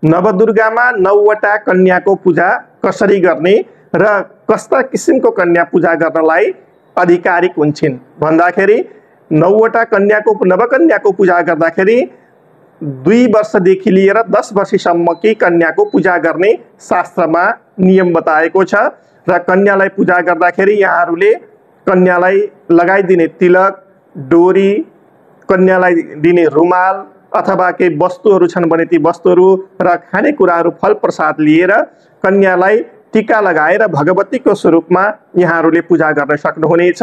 नवदुर्गामा 9 वटा कन्याको पूजा कसरी गर्ने र कस्ता किसिमको कन्या पूजा गर्नलाई आधिकारिक हुन्छन् भन्दाखेरि 9 वटा नवकन्याको पूजा गर्दाखेरि 2 वर्षदेखि लिएर 10 वर्षसम्मकी कन्याको पूजा गर्ने शास्त्रमा नियम बताएको छ र कन्यालाई पूजा गर्दाखेरि यहाँहरूले कन्यालाई लगाइदिने तिलक, डोरी, कन्यालाई दिने रुमाल अथवा केही वस्तुहरू छन् भने ती वस्तुहरू र खानेकुराहरू फल प्रसाद लिएर कन्यालाई टीका लगाएर भगवतीको स्वरूपमा यहाँहरूले पूजा गर्न सक्नुहुनेछ।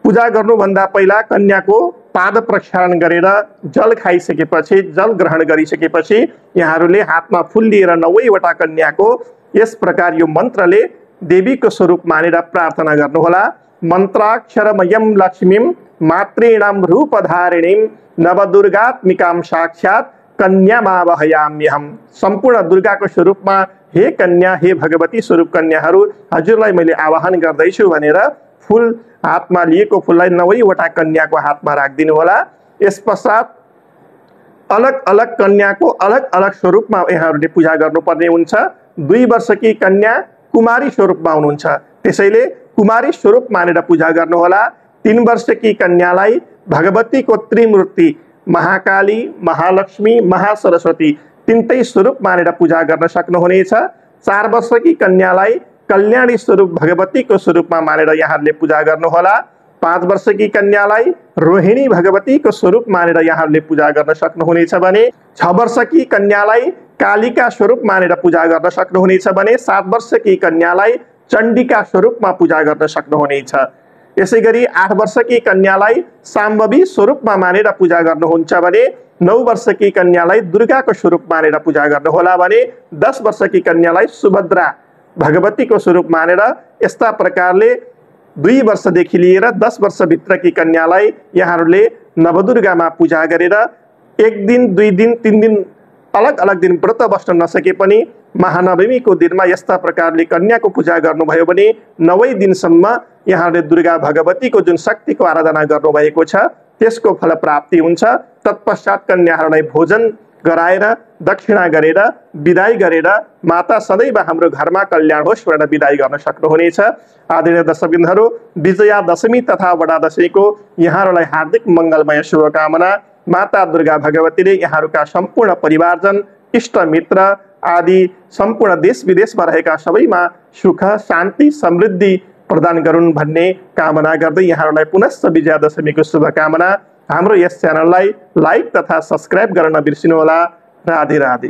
पूजा गर्नुभन्दा पहिला कन्याको पाद प्रक्षालन गरेर जल खाइसकेपछि, जल ग्रहण गरिसकेपछि यहाँहरूले हातमा फूल लिएर 9 वटा कन्याको यस प्रकार यो मन्त्रले देवीको स्वरूप मानेर प्रार्थना गर्नुहोला। मन्त्राक्षरमयं लक्ष्मीं मातॄणां रूपधारिणीं नवदुर्गात्मिकां साक्षात् कन्यामावहयाम्यहम्। सम्पूर्ण दुर्गाको स्वरूपमा हे कन्या, हे भगवती स्वरूप कन्याहरू, हजुरलाई मैले आवाहन गर्दैछु भनेर फूल हातमा लिएको फूललाई 9 वटा कन्याको हातमा राखिदिनु होला। यस पश्चात अलग अलग कन्याको अलग अलग स्वरूपमा यहाँहरूले पूजा गर्नुपर्ने हुन्छ। 2 वर्षकी कन्या कुमारी स्वरूपमा हुनुहुन्छ, त्यसैले कुमारी स्वरूप मानेर पूजा गर्नुहोला। 3 वर्षकी कन्यालाई भगवतीको त्रिमूर्ति महाकाली, महालक्ष्मी, महासरस्वती तीनटै स्वरूप मानेर पूजा गर्न सक्नुहुनेछ। 4 वर्षकी कन्यालाई कल्याणी स्वरूप भगवतीको स्वरूपमा मानेर यहाँहरूले पूजा गर्नुहोला। 5 वर्षकी कन्यालाई रोहिणी भगवतीको स्वरूप मानेर यहाँहरूले पूजा गर्न सक्नुहुनेछ भने 6 वर्षकी कन्यालाई कालिका स्वरूप मानेर पूजा गर्न सक्नुहुनेछ भने 7 वर्षकी कन्यालाई चण्डिका स्वरूपमा पूजा गर्न सक्नुहुनेछ। यसैगरी 8 वर्षकी कन्यालाई शाम्भवी स्वरूपमा मानेर पूजा गर्नुहुन्छ भने 9 वर्षकी कन्यालाई दुर्गाको स्वरूप मानेर पूजा गर्नुहोला भने 10 वर्षकी कन्यालाई सुभद्रा भगवतीको स्वरूप मानेर यस्ता प्रकारले 2 वर्षदेखि लिएर 10 वर्षभित्रकी कन्यालाई यहाँहरूले नवदुर्गामा पूजा गरेर 1 दिन, 2 दिन, 3 दिन अलग अलग दिन व्रत बस्न नसके पनि महानवमीको दिनमा यस्ता प्रकारले कन्याको पूजा गर्नुभयो भने 9 दिनसम्म यहाँहरूले दुर्गा भगवतीको जुन शक्तिको आराधना गर्नुभएको छ त्यसको फल प्राप्ति हुन्छ। तत्पश्चात कन्याहरूलाई भोजन गराएर दक्षिणा गरेर विदाई गरेर माता सदैव हाम्रो घरमा कल्याण होस् भनेर विदाई गर्न सक्नुहुनेछ। आदरणीय दर्शकवृन्दहरू, विजया दशमी तथा बडा दशैंको यहाँहरूलाई हार्दिक मङ्गलमय शुभकामना। माता दुर्गा भगवतीले यहाँहरूका सम्पूर्ण परिवारजन, इष्टमित्र आदि सम्पूर्ण देश विदेशमा रहेका सबैमा सुख, शान्ति, समृद्धि प्रदान गरून् भन्ने कामना गर्दै यहाँहरूलाई पुनश्च विजया दशमीको शुभकामना। हाम्रो यस च्यानललाई लाइक तथा सब्स्क्राइब गर्न नबिर्सिनुहोला। राधे राधे।